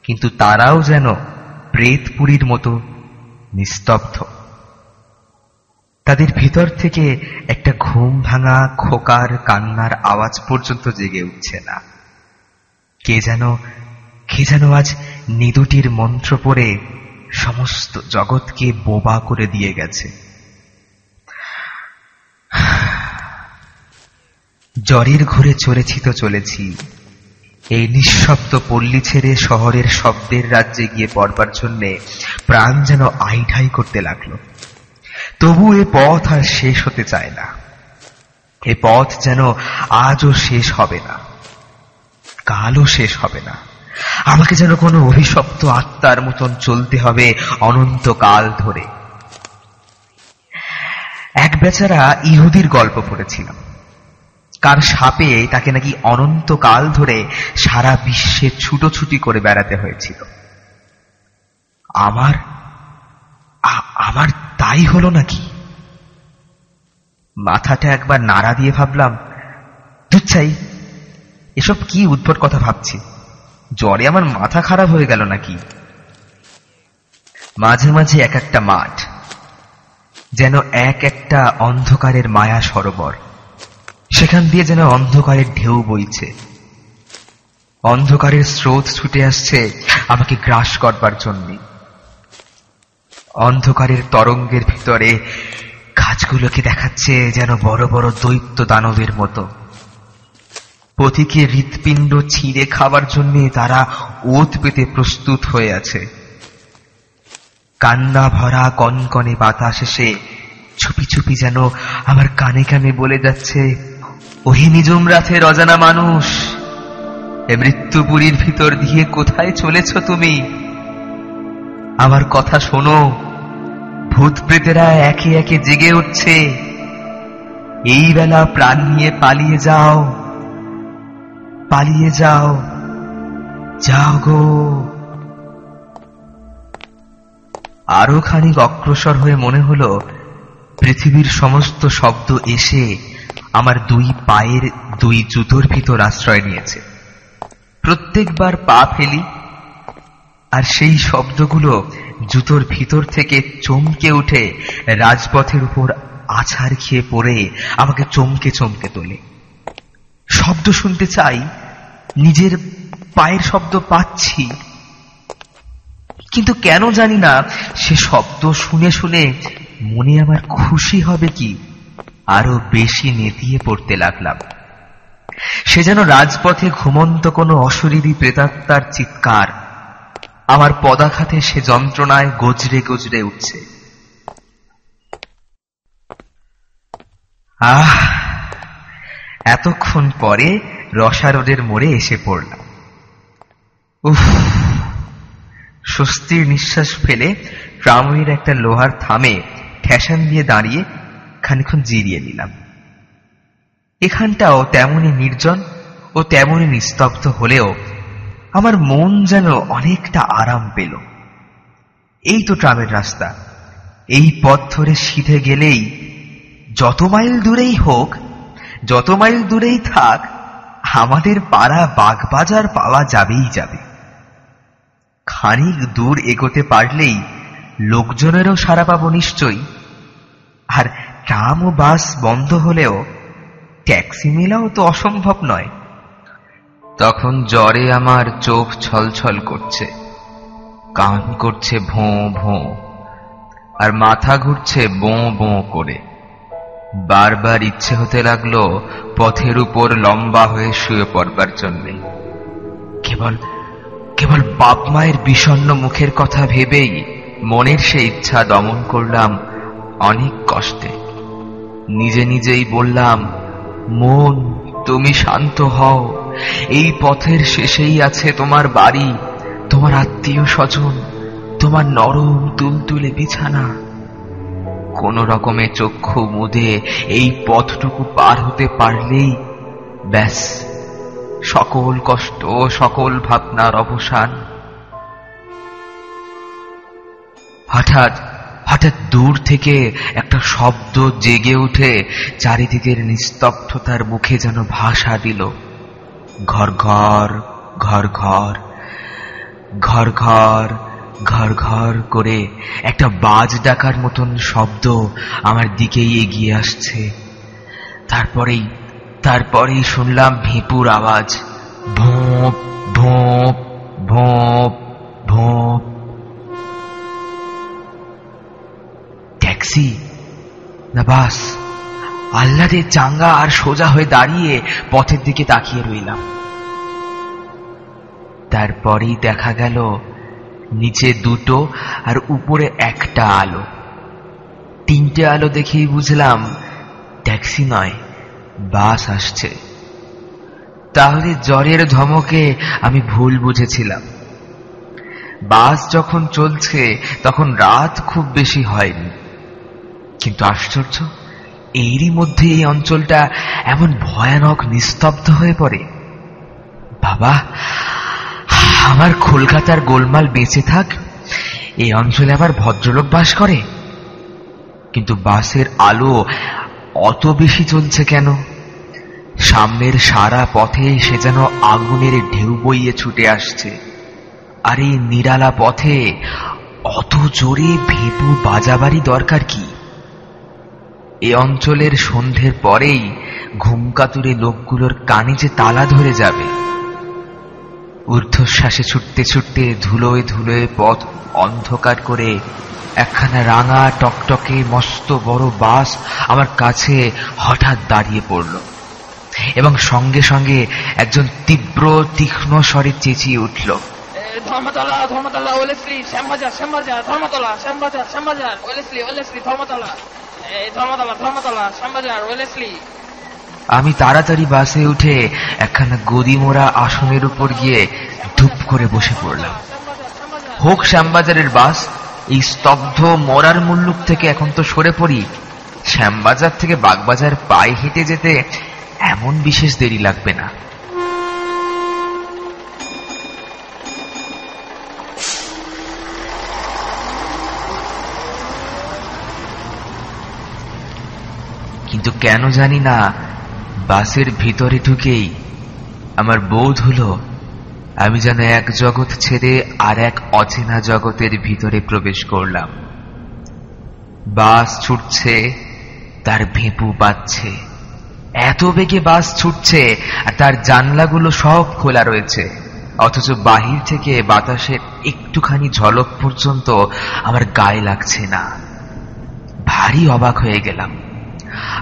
কিন্তু তারাও যেন প্রেতপুরীর মতো নিস্তব্ধ। তাদের ভিতর থেকে একটা ঘুম ভাঙা খোকার কান্নার আওয়াজ পর্যন্ত জেগে উঠছে না। কে যেন আজ নিদুটির মন্ত্র পড়ে সমস্ত জগৎকে বোবা করে দিয়ে গেছে। জ্বরের ঘুরে চলেছি এই নিঃশব্দ পল্লী ছেড়ে শহরের শব্দের রাজ্যে গিয়ে পড়বার জন্যে প্রাণ যেন আইঢাই করতে লাগলো। তবু এ পথ আর শেষ হতে চায় না। এ পথ যেন আজও শেষ হবে না, কালও শেষ হবে না। আমাকে যেন কোনো অভিশপ্ত আত্মার মতন চলতে হবে অনন্তকাল ধরে। এক বেচারা ইহুদির গল্প পড়েছিলাম, কার সাপে তাকে নাকি অনন্তকাল ধরে সারা বিশ্বে ছুটোছুটি করে বেড়াতে হয়েছিল। আমার তাই হলো নাকি? মাথাটা একবার নাড়া দিয়ে ভাবলাম, দুচ্ছাই, এসব কি উদ্ভট কথা ভাবছি, জ্বরে আমার মাথা খারাপ হয়ে গেল নাকি? মাঝে মাঝে এক একটা মাঠ যেন এক একটা অন্ধকারের মায়া সরোবর, সেখান দিয়ে যেন অন্ধকারের ঢেউ বইছে। অন্ধকারের স্রোত ছুটে আসছে আমাকে গ্রাস করবার জন্য। অন্ধকারের তরঙ্গের ভিতরে গাছগুলোকে দেখাচ্ছে যেন বড় বড় দৈত্য দানবের মতো। পথিকে হৃৎপিণ্ড ছিঁড়ে খাবার জন্য তারা ওত পেতে প্রস্তুত হয়ে আছে। কান্না ভরা কনকনে বাতাস এসে চুপি চুপি যেন আমার কানে কানে বলে যাচ্ছে, ওহে নিজুম রাতের অজানা মানুষ, এ মৃত্যুপুরীর ভিতর দিয়ে কোথায় চলেছ তুমি? আমার কথা শোনো, ভূত প্রেতেরা একে একে জেগে উঠছে। এই বেলা প্রাণ নিয়ে পালিয়ে যাও, পালিয়ে যাও, যাও গো। আরো খানিক অগ্রসর হয়ে মনে হলো পৃথিবীর সমস্ত শব্দ এসে আমার দুই পায়ের দুই জুতোর ভিতর আশ্রয় নিয়েছে। প্রত্যেকবার পা ফেলি আর সেই শব্দগুলো জুতোর ভিতর থেকে চমকে উঠে রাজপথের উপর আছাড় খেয়ে পড়ে আমাকে চমকে চমকে তোলে। শব্দ শুনতে চাই, নিজের পায়ের শব্দ পাচ্ছি, কিন্তু কেন জানি না সে শব্দ শুনে শুনে মনে আমার খুশি হবে কি আরো বেশি নেতিয়ে পড়তে লাগলাম। সে যেন রাজপথে ঘুমন্ত কোনো অশরীরী প্রেতাত্মার চিৎকার। আমার পদাঘাতে সে যন্ত্রণায় গজরে গজরে উঠছে। এতক্ষণ পরে রসা রোডের মোড়ে এসে পড়লাম। উফ, স্বস্তির নিঃশ্বাস ফেলে ট্রামের একটা লোহার থামে ঠেসান দিয়ে দাঁড়িয়ে খানিকক্ষণ জিরিয়ে নিলাম। এখানটাও তেমনই নির্জন ও তেমনই নিস্তব্ধ হলেও আমার মন যেন অনেকটা আরাম পেল। এই তো ট্রামের রাস্তা। এই পথ ধরে সিধে গেলেই যত মাইল দূরেই হোক, যত মাইল দূরেই থাক, আমাদের পাড়া বাগবাজার পাওয়া যাবেই যাবে। খানিক দূর এগোতে পারলেই লোকজনেরও সাড়া পাবো নিশ্চয়ই। আর ট্রাম ও বাস বন্ধ হলেও ট্যাক্সি মেলাও তো অসম্ভব নয়। তখন জ্বরে আমার চোখ ছলছল করছে, কান করছে ভোঁ ভোঁ, আর মাথা ঘুরছে বোঁ বোঁ করে। বারবার ইচ্ছে হতে লাগলো পথের উপর লম্বা হয়ে শুয়ে পড়বার জন্যে। কেবল কেবল বাপ মায়ের বিষণ্ণ মুখের কথা ভেবেই মনের সে ইচ্ছা দমন করলাম অনেক কষ্টে। নিজে নিজেই বললাম, মন তুমি শান্ত হও, এই পথের শেষেই আছে তোমার বাড়ি, তোমার আত্মীয় স্বজন, তোমার নরম তুলতুলে বিছানা। কোন রকমে চক্ষু মুদে এই পথটুকু পার হতে পারলেই ব্যাস, সকল কষ্ট, সকল ভাবনার অবসান। হঠাৎ হঠাৎ দূর থেকে একটা শব্দ জেগে উঠে চারিদিকের নিস্তব্ধতার মুখে যেন ভাষা দিল। ঘর ঘর ঘর ঘর ঘর ঘর ঘর ঘর করে একটা বাজ ডাকার মতন শব্দ আমার দিকেই এগিয়ে আসছে। তারপরেই শুনলাম ভেঁপুর আওয়াজ, ভোঁপ ভোঁপ ভোঁপ ভোঁপ। ট্যাক্সি না বাস? আহ্লাদে চাঙ্গা আর সোজা হয়ে দাঁড়িয়ে পথের দিকে তাকিয়ে রইলাম। তারপরেই দেখা গেল নিচে দুটো আর উপরে একটা আলো। তিনটে আলো দেখেই বুঝলাম ট্যাক্সি নয়, বাস আসছে। তাহলে জ্বরের ধমকে আমি ভুল বুঝেছিলাম। বাস যখন চলছে তখন রাত খুব বেশি হয়নি, কিন্তু আশ্চর্য, এরই মধ্যে এই অঞ্চলটা এমন ভয়ানক নিস্তব্ধ হয়ে পড়ে। বাবা, আমার কলকাতার গোলমাল বেঁচে থাক, এই অঞ্চলে আবার ভদ্রলোক বাস করে। কিন্তু বাসের আলো অত বেশি চলছে কেন? সামনের সারা পথে সে যেন আগুনের ঢেউ বইয়ে ছুটে আসছে। আর এই নিরালা পথে অত জোরে ভেঁপু বাজাবারই দরকার কি? এ অঞ্চলের সন্ধ্যের পরেই ঘুমকাতুরে লোকগুলোর কানে যে তালা ধরে যাবে। ঊর্ধ্বশ্বাসে ছুটতে ছুটতে ধুলোয় ধুলোয় পথ অন্ধকার করে একখানা রাঙা টকটকে মস্ত বড় বাস আমার কাছে হঠাৎ দাঁড়িয়ে পড়ল, এবং সঙ্গে সঙ্গে একজন তীব্র তীক্ষ্ণ স্বরে চেঁচিয়ে উঠল, ধর্মতলা ধর্মতলা ওলেসলি শ্যামবাজার শ্যামবাজার ধর্মতলা শ্যামবাজার শ্যামবাজার ওলেসলি ওলেসলি ধর্মতলা, এই ধর্মতলা ধর্মতলা শ্যামবাজার ওলেসলি। আমি তাড়াতাড়ি বাসে উঠে একখানা গদি মোড়া আসনের উপর গিয়ে ধুপ করে বসে পড়লাম। হোক শ্যামবাজারের বাস, এই স্তব্ধ মরার মুল্লুক থেকে এখন তো সরে পড়ি। শ্যামবাজার থেকে বাগবাজার পায়ে হেঁটে যেতে এমন বিশেষ দেরি লাগবে না। কিন্তু কেন জানি না, বাসের ভিতরে ঢুকেই আমার বোধ হলো আমি যেন এক জগৎ ছেড়ে আর এক অচেনা জগতের ভিতরে প্রবেশ করলাম। বাস ছুটছে, তার ভেঁপু বাজছে, এত বেগে বাস ছুটছে, আর তার জানলাগুলো সব খোলা রয়েছে, অথচ বাহির থেকে বাতাসের একটুখানি ঝলক পর্যন্ত আমার গায়ে লাগছে না। ভারী অবাক হয়ে গেলাম।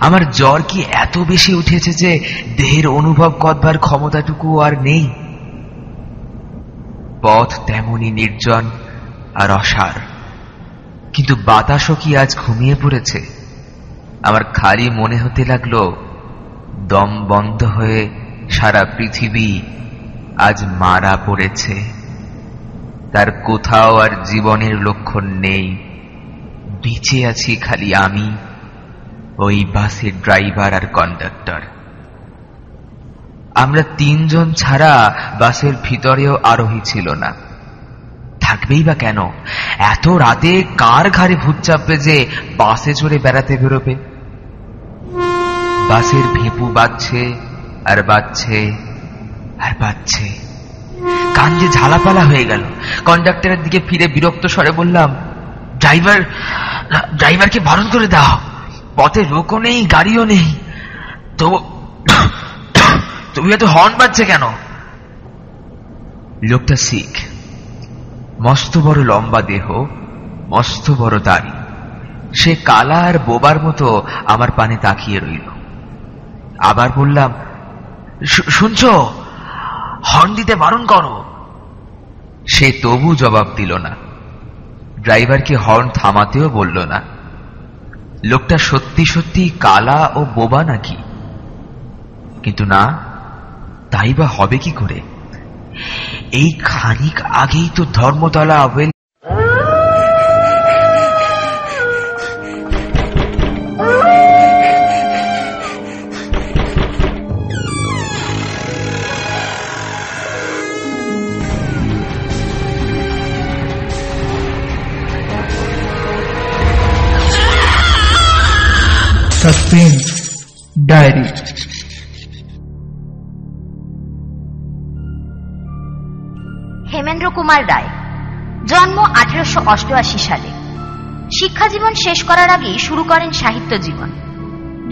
আমার জ্বর কি এত বেশি উঠেছে যে দেহের অনুভব করবার ক্ষমতাটুকু আর নেই? পথ তেমনি নির্জন আর অসার, কিন্তু বাতাসও কি আজ ঘুমিয়ে পড়েছে? আমার খালি মনে হতে লাগলো দম বন্ধ হয়ে সারা পৃথিবী আজ মারা পড়েছে, তার কোথাও আর জীবনের লক্ষণ নেই। বেঁচে আছি খালি আমি, ওই বাসের ড্রাইভার আর কন্ডাক্টর। আমরা তিনজন ছাড়া বাসের ভিতরেও আরোহী ছিল না। থাকবেই বা কেন? এত রাতে কার ঘাড়ে ভূত চাপবে যে বাসে চড়ে বেড়াতে বেরোবে? বাসের ভেপু বাজছে আর বাজছে আর বাজছে, কান যে ঝালাপালা হয়ে গেল। কন্ডাক্টরের দিকে ফিরে বিরক্ত স্বরে বললাম, ড্রাইভারকে বারণ করে দাও, পথে লোকও নেই, গাড়িও নেই। তুমি এত হর্ন বাজছে কেন? লোকটা শিখ, মস্ত বড় লম্বা দেহ, মস্ত বড় দাড়ি। সে কালা আর বোবার মতো আমার পানে তাকিয়ে রইল। আবার বললাম, শুনছো, হর্ন দিতে বারণ করো। সে তবু জবাব দিল না, ড্রাইভারকে হর্ন থামাতেও বলল না। লোকটা সত্যি সত্যি কালা ও বোবা নাকি? কিন্তু না, তাই বা হবে কি করে? এই খানিক আগেই তো ধর্মতলা আবেল সাসপেন্স ডায়েরি। হেমেন্দ্র কুমার রায়, জন্ম 1888 সালে। শিক্ষা জীবন শেষ করার আগেই শুরু করেন সাহিত্য জীবন।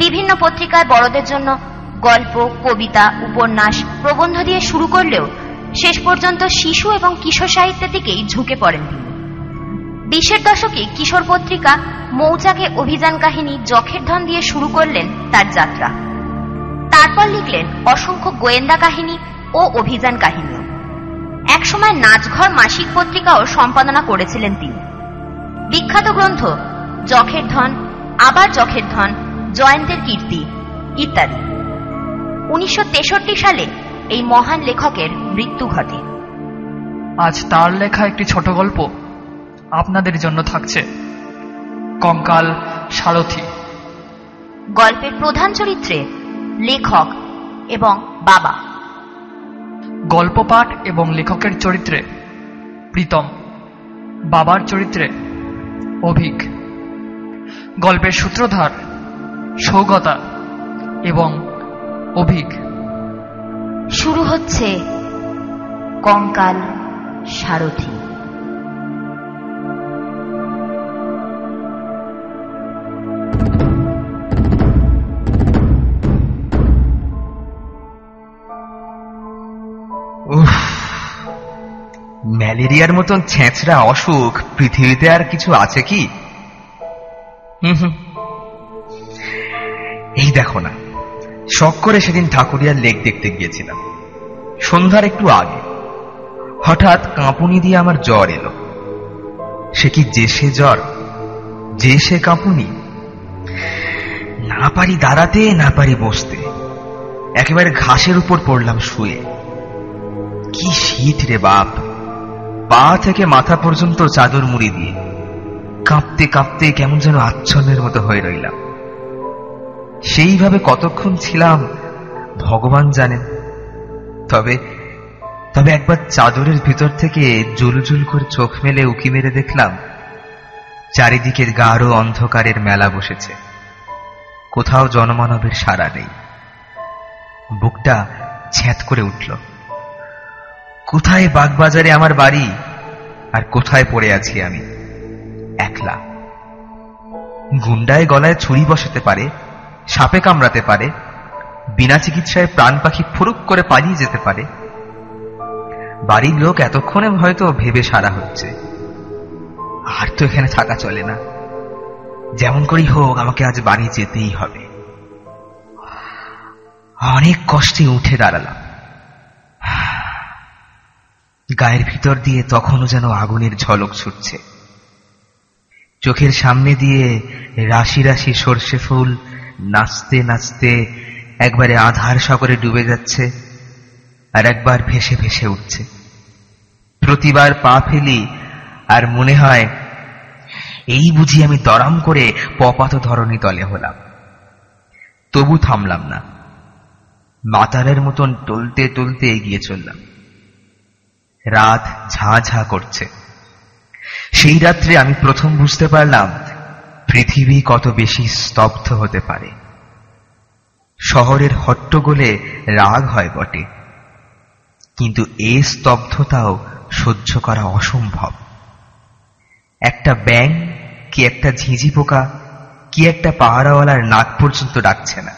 বিভিন্ন পত্রিকায় বড়দের জন্য গল্প, কবিতা, উপন্যাস, প্রবন্ধ দিয়ে শুরু করলেও শেষ পর্যন্ত শিশু এবং কিশোর সাহিত্যের দিকেই ঝুঁকে পড়েন তিনি। 20-এর দশকে কিশোর পত্রিকা মৌচাকে অভিযান কাহিনী যখের ধন দিয়ে শুরু করলেন তার যাত্রা। তারপর লিখলেন অসংখ্য গোয়েন্দা কাহিনী ও অভিযান কাহিনীও। একসময় নাচঘর মাসিক পত্রিকাও সম্পাদনা করেছিলেন তিনি। বিখ্যাত গ্রন্থ যখের ধন, আবার যখের ধন, জয়ন্তের কীর্তি ইত্যাদি। 1963 সালে এই মহান লেখকের মৃত্যু ঘটে। আজ তার লেখা একটি ছোট গল্প আপনাদের জন্য থাকছে, কঙ্কাল সারথি। গল্পের প্রধান চরিত্রে লেখক এবং বাবা। গল্প পাঠ এবং লেখকের চরিত্রে প্রীতম, বাবার চরিত্রে অভিক। গল্পের সূত্রধার সৌগতা এবং অভিক। শুরু হচ্ছে কঙ্কাল সারথি। ম্যালেরিয়ার মতন ছেঁচড়া অসুখ পৃথিবীতে আর কিছু আছে কি? এই দেখো না, শখ করে সেদিন ঠাকুরিয়ার লেক দেখতে গিয়েছিলাম। সন্ধ্যার একটু আগে হঠাৎ কাঁপুনি দিয়ে আমার জ্বর এলো। সে কি যে সে জ্বর, যে সে কাঁপুনি। না পারি দাঁড়াতে, না পারি বসতে, একেবারে ঘাসের উপর পড়লাম শুয়ে। কি শীত রে বাপ! পা থেকে মাথা পর্যন্ত চাদর মুড়ি দিয়ে কাঁপতে কাঁপতে কেমন যেন আচ্ছন্নের মতো হয়ে রইলাম। সেইভাবে কতক্ষণ ছিলাম ভগবান জানেন। তবে তবে একবার চাদরের ভিতর থেকে জুলুজুল করে চোখ মেলে উকি মেরে দেখলাম চারিদিকের গাঢ় অন্ধকারের মেলা বসেছে। কোথাও জনমানবের সাড়া নেই। বুকটা ছ্যাঁত করে উঠল। কোথায় বাগবাজারে আমার বাড়ি, আর কোথায় পড়ে আছি আমি একলা। গুন্ডায় গলায় ছুরি বসাতে পারে, সাপে কামড়াতে পারে, বিনা চিকিৎসায় প্রাণ পাখি ফুরুক করে পালিয়ে যেতে পারে। বাড়ির লোক এতক্ষণে হয়তো ভেবে সারা হচ্ছে, আর তো এখানে থাকা চলে না, যেমন করেই হোক আমাকে আজ বাড়ি যেতেই হবে। অনেক কষ্টে উঠে দাঁড়ালাম। গায়ের ভিতর দিয়ে তখনও যেন আগুনের ঝলক ছুটছে। চোখের সামনে দিয়ে রাশি রাশি সর্ষে ফুল নাচতে নাচতে একবারে আধার সাগরে ডুবে যাচ্ছে, আর একবার ভেসে ভেসে উঠছে। প্রতিবার পা ফেলি আর মনে হয় এই বুঝি আমি দরাম করে পপাত ধরণী তলে হলাম। তবু থামলাম না, মাতারের মতন টলতে টলতে এগিয়ে চললাম। রাত ঝাঁ ঝাঁ করছে, সেই রাত্রে আমি প্রথম বুঝতে পারলাম পৃথিবী কত বেশি স্তব্ধ হতে পারে। শহরের হট্টগোলে রাগ হয় বটে, কিন্তু এ স্তব্ধতাও সহ্য করা অসম্ভব। একটা ব্যাঙ কি একটা ঝিঁঝি পোকা কি একটা পাহারাওয়ালার নাক পর্যন্ত ডাকছে না।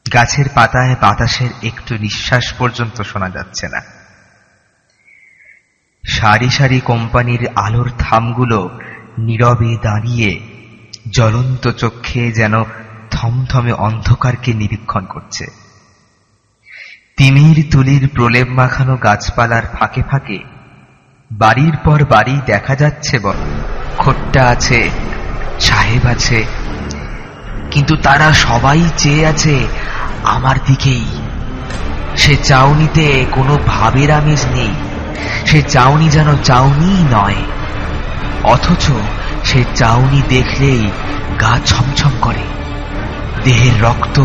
গাছের পাতায় বাতাসের একটু নিঃশ্বাস পর্যন্ত শোনা যাচ্ছে না। সারি সারি কোম্পানির আলোর থামগুলো নীরবে দাঁড়িয়ে জ্বলন্ত চক্ষে যেন থমথমে অন্ধকারকে নিরীক্ষণ করছে। তিমির তুলির প্রলেপ মাখানো গাছপালার ফাঁকে ফাঁকে বাড়ির পর বাড়ি দেখা যাচ্ছে। খোট্টা আছে, সাহেব আছে, কিন্তু তারা সবাই চেয়ে আছে আমার দিকেই। সে চাউনিতে কোনো ভাবের আমেজ নেই, সে চাউনি যেন চাউনিই নয়, অথচ সে চাউনি দেখলেই গা ছমছম করে, দেহের রক্ত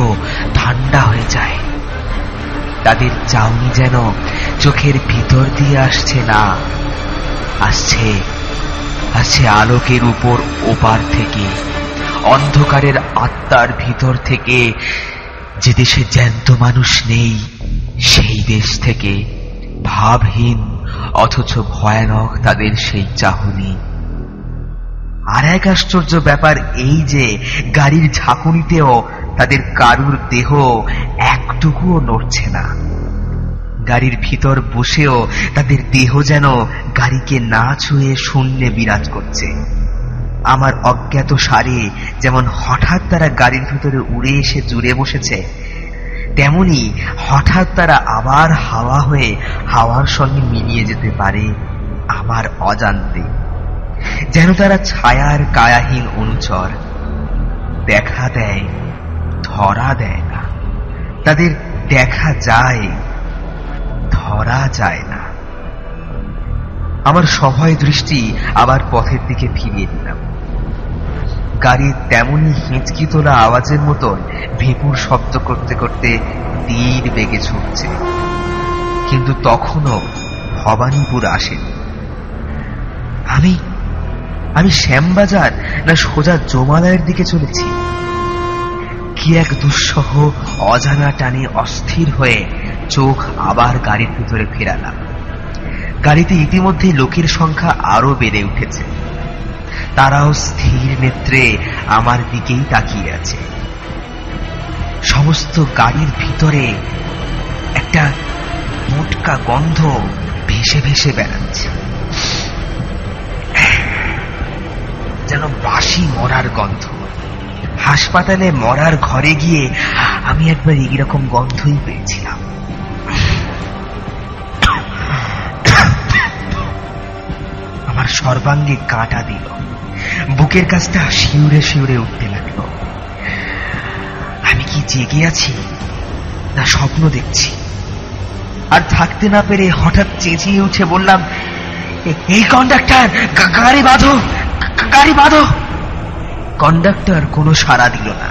ঠান্ডা হয়ে যায়। তাদের চাউনি যেন চোখের ভিতর দিয়ে আসছে না, আসছে আসছে আলোকের উপর ওপার থেকে, অন্ধকারের আত্মার ভিতর থেকে, যে দেশে জ্যান্ত মানুষ নেই সেই দেশ থেকে। ভাবহীন অথচ ভয়ানক তাদের সেই চাহনি। আর এক আশ্চর্য ব্যাপার এই যে গাড়ির ঝাঁকুনিতেও তাদের কারুর দেহ একটুকুও নড়ছে না। গাড়ির ভিতর বসেও তাদের দেহ যেন গাড়িকে না ছুঁয়ে শূন্যে বিরাজ করছে। আমার অজ্ঞাত সারে যেমন হঠাৎ তারা গাড়ির ভিতরে উড়ে এসে জুড়ে বসেছে, তেমনি হঠাৎ তারা আবার হাওয়া হয়ে হাওয়ার সঙ্গে মিলিয়ে যেতে পারে আমার অজান্তে। যেন তারা ছায়ার কায়াহীন অনুচর, দেখা দেয় ধরা দেয় না। তাদের দেখা যায়, ধরা যায় না। আমার সভয় দৃষ্টি আবার পথের দিকে ফিরিয়ে দিলাম। গাড়ি তেমনি হেঁচকি তোলা আওয়াজের মতন ভেপুর শব্দ করতে করতে তীর বেগে ছুটছে, কিন্তু তখনও ভবানীপুর আসেনি। আমি শ্যামবাজার না সোজা জমালয়ের দিকে চলেছি? কি এক দুঃসহ অজানা টানে অস্থির হয়ে চোখ আবার গাড়ির ভিতরে ফেরালাম। গাড়িতে ইতিমধ্যে লোকের সংখ্যা আরো বেড়ে উঠেছে। তারাও স্থির নেত্রে আমার দিকেই তাকিয়ে আছে। সমস্ত গাড়ির ভিতরে একটা মোটকা গন্ধ ভেসে ভেসে বেড়াচ্ছে, যেন বাসি মরার গন্ধ। হাসপাতালে মরার ঘরে গিয়ে আমি একবার এইরকম গন্ধই পেয়েছিলাম। আমার সর্বাঙ্গে কাঁটা দিল, বুকের কাছটা শিউরে শিউরে উঠতে লাগলো। আমি কি জেগে আছি না স্বপ্ন দেখছি? আর থাকতে না পেরে হঠাৎ চেঁচিয়ে উঠে বললাম, এই কন্ডাক্টর, গাড়ি বাঁধো, গাড়ি বাঁধো। কন্ডাক্টর কোনো সাড়া দিল না,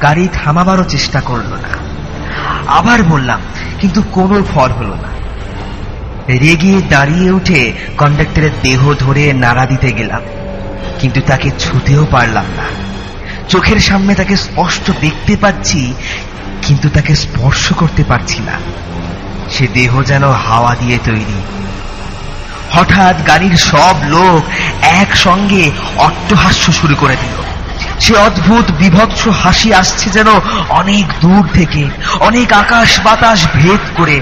গাড়ি থামাবারও চেষ্টা করল না। আবার বললাম, কিন্তু কোনো ফল হলো না। রেগে দাঁড়িয়ে উঠে কন্ডাক্টরের দেহ ধরে নাড়া দিতে গেলাম, কিন্তু তাকে ছুঁতেও পারলাম না। চোখের সামনে তাকে স্পষ্ট দেখতে পাচ্ছি, কিন্তু তাকে স্পর্শ করতে পারছি না। সে দেহ যেন হাওয়া দিয়ে তৈরি। হঠাৎ গাড়ির সব লোক একসঙ্গে অট্টহাস্য শুরু করে দিল। সে অদ্ভুত বিভৎস হাসি আসছে যেন অনেক দূর থেকে, অনেক আকাশ বাতাস ভেদ করে,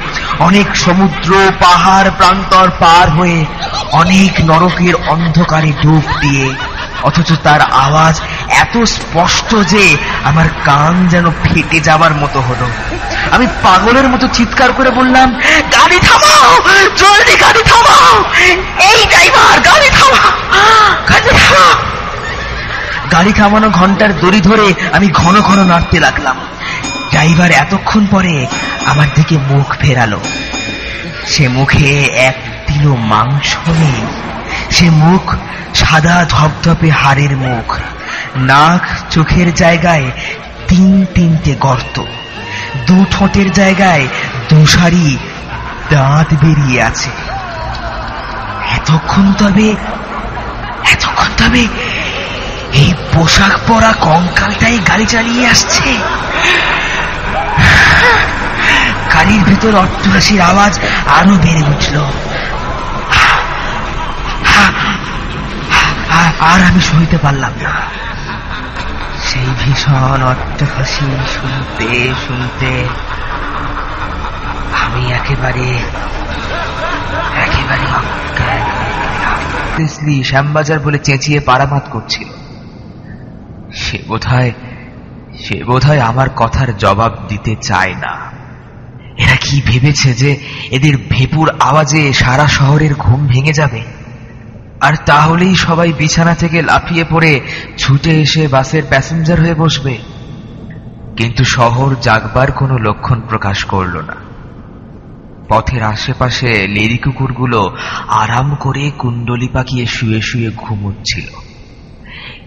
অনেক সমুদ্র পাহাড় প্রান্তর পার হয়ে, অনেক নরকের অন্ধকারে ডুব দিয়ে। অথচ তার আওয়াজ এত স্পষ্ট যে আমার কান যেন ফেটে যাবার মতো হলো। আমি পাগলের মতো চিৎকার করে বললাম, গাড়ি থামাও, জলদি গাড়ি থামাও, এই ড্রাইভার গাড়ি থামাও, গাড়ি থামাও। গাড়ি থামানো ঘন্টার দড়ি ধরে আমি ঘন ঘন নাড়তে লাগলাম। ড্রাইভার এতক্ষণ পরে আমার দিকে মুখ ফেরালো। সে মুখে এক তিলো মাংস নেই। সে মুখ সাদা ধপধপে হাড়ের মুখ, নাক চোখের জায়গায় তিন তিনটে গর্ত, দু ঠোঁটের জায়গায় দুসারি দাঁত বেরিয়ে আছে। এতক্ষণ তবে তবে এই পোশাক পরা কঙ্কালটাই গাড়ি চালিয়ে আসছে। গাড়ির ভিতর অট্টহাসির আওয়াজ আরো বেড়ে উঠল। আর আমি সইতে পারলাম না। সেই ভীষণ অট্টহাসি শুনতে শুনতে আমি একেবারে শ্যামবাজার বলে চেঁচিয়ে পারামাত করছিল। সে বোধহয় আমার কথার জবাব দিতে চায় না। এরা কি ভেবেছে যে এদের ভেপুর আওয়াজে সারা শহরের ঘুম ভেঙে যাবে, আর তাহলেই সবাই বিছানা থেকে লাফিয়ে পড়ে ছুটে এসে বাসের প্যাসেঞ্জার হয়ে বসবে? কিন্তু শহর জাগবার কোনো লক্ষণ প্রকাশ করল না। পথের আশেপাশে লেরি কুকুরগুলো আরাম করে কুণ্ডলি পাকিয়ে শুয়ে শুয়ে ঘুমোচ্ছিল।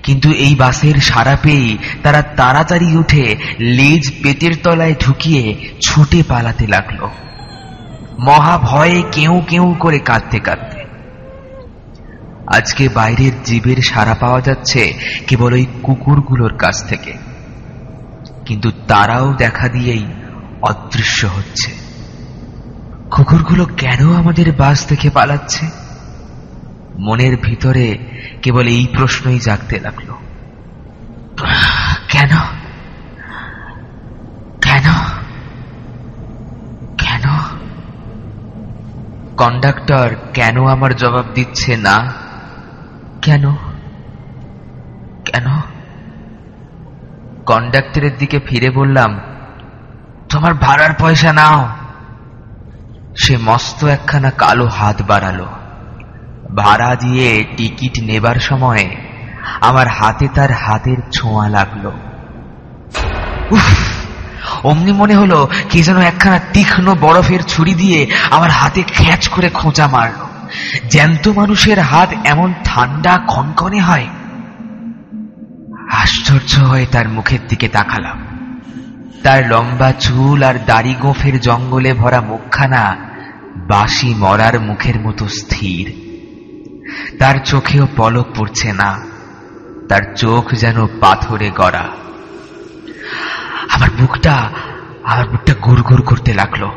কিন্তু এই বাসের সাড়া পেয়েই তারা তাড়াতাড়ি উঠে লেজ পেটের তলায় ঢুকিয়ে ছুটে পালাতে লাগলো, মহা ভয়ে কেউ কেউ করে কাঁদতে কাঁদতে। আজকে বাইরের জীবের সাড়া পাওয়া যাচ্ছে কেবল ওই কুকুরগুলোর কাছ থেকে, কিন্তু তারাও দেখা দিয়েই অদৃশ্য হচ্ছে। কুকুরগুলো কেন আমাদের বাস থেকে পালাচ্ছে? মনের ভিতরে কেবল এই প্রশ্নই জাগতে লাগলো, কেন কেন কেন? কন্ডাক্টর কেন আমার জবাব দিচ্ছে না? কেন কেন? কন্ডাক্টরের দিকে ফিরে বললাম, তোমার ভাড়ার পয়সা নাও। সে মস্ত একখানা কালো হাত বাড়ালো। ভাড়া দিয়ে টিকিট নেবার সময় আমার হাতে তার হাতের ছোঁয়া লাগলো। অমনি মনে হলো কি যেন একখানা তীক্ষ্ণ বরফের ছুরি দিয়ে আমার হাতে খ্যাঁচ করে খোঁচা মারলো। জ্যান্ত মানুষের হাত এমন ঠান্ডা কনকনে হয়? আশ্চর্য হয়ে তার মুখের দিকে তাকালাম। তার লম্বা চুল আর দাড়ি গোঁফের জঙ্গলে ভরা মুখখানা বাসি মরার মুখের মতো স্থির। তার চোখেও পলক পড়ছে না, তার চোখ যেন পাথরে গড়া। আমার বুকটা গুড়গুড় করতে লাগলো।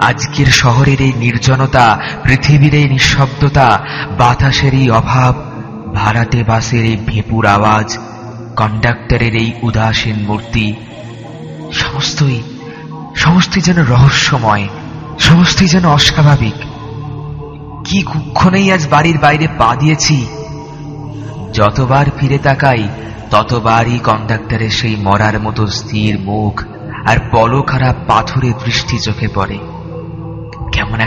আজকের শহরের এই নির্জনতা, পৃথিবীর এই নিঃশব্দতা, বাতাসের এই অভাব, ভাড়াটে বাসের এই ভেপুর আওয়াজ, কন্ডাক্টরের এই উদাসীন মূর্তি, সমস্তই যেন রহস্যময়, সমস্তই যেন অস্বাভাবিক। কি কুক্ষণেই আজ বাড়ির বাইরে পা দিয়েছি। যতবার ফিরে তাকাই ততবারই কন্ডাক্টরের সেই মরার মতো স্থির মুখ আর পলখারা পাথুরে দৃষ্টি চোখে পড়ে। কেমন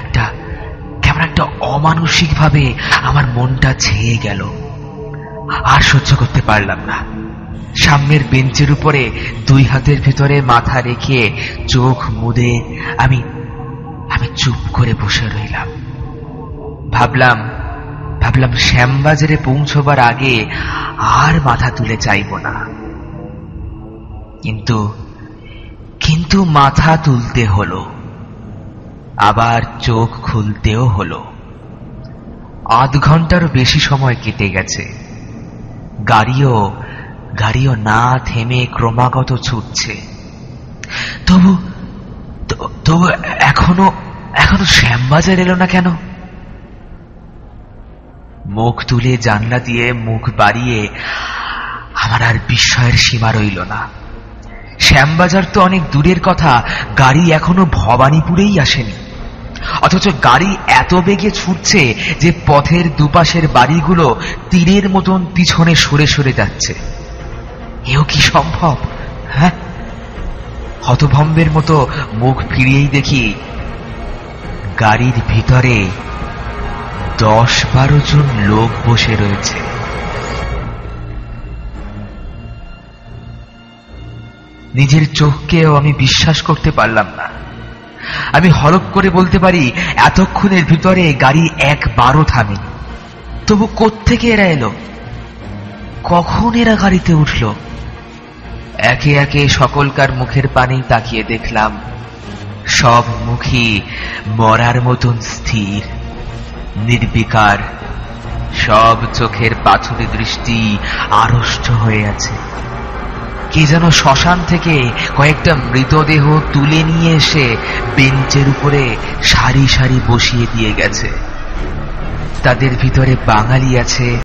একটা অমানসিক ভাবে আমার মনটা ছেয়ে গেল। আর সহ্য করতে পারলাম না। সামনের বেঞ্চের উপরে দুই হাতের ভিতরে মাথা রেখে চোখ মুদে আমি চুপ করে বসে রইলাম। ভাবলাম শ্যামবাজারে পৌঁছবার আগে আর মাথা তুলে চাইব না। কিন্তু মাথা তুলতে হলো, আবার চোখ খুলতেও হলো। আধ ঘন্টারও বেশি সময় কেটে গেছে। গাড়িও না থেমে ক্রমাগত ছুটছে। তবু এখনো শ্যামবাজার এলো না কেন? মুখ তুলে জানলা দিয়ে মুখ বাড়িয়ে আমার আর বিস্ময়ের সীমা রইল না। শ্যামবাজার তো অনেক দূরের কথা, গাড়ি এখনো ভবানীপুরেই আসেনি, অথচ গাড়ি এত বেগে ছুটছে যে পথের দুপাশের বাড়িগুলো তীরের মতন পিছনে সরে সরে যাচ্ছে। এও কি সম্ভব? হ্যাঁ, হতভম্বের মতো মুখ ফিরিয়েই দেখি গাড়ির ভিতরে 10-12 জন লোক বসে রয়েছে। নিজের চোখকেও আমি বিশ্বাস করতে পারলাম না। আমি হলফ করে বলতে পারি এতক্ষণের ভিতরে গাড়ি একবারও থামেনি। তবু কোত্থেকে এরা এলো? কখন এরা গাড়িতে উঠল? একে একে সকলকার মুখের পানে তাকিয়ে দেখলাম সব মুখই মরার মতন স্থির, নির্বিকার, সব চোখের পাথরে দৃষ্টি আড়ষ্ট হয়ে আছে। কে যেন শ্মশান থেকে কয়েকটা মৃতদেহ তুলে নিয়ে এসে বেঞ্চের উপরে সারি সারি বসিয়ে দিয়ে গেছে। তাদের ভিতরে বাঙালি আছে,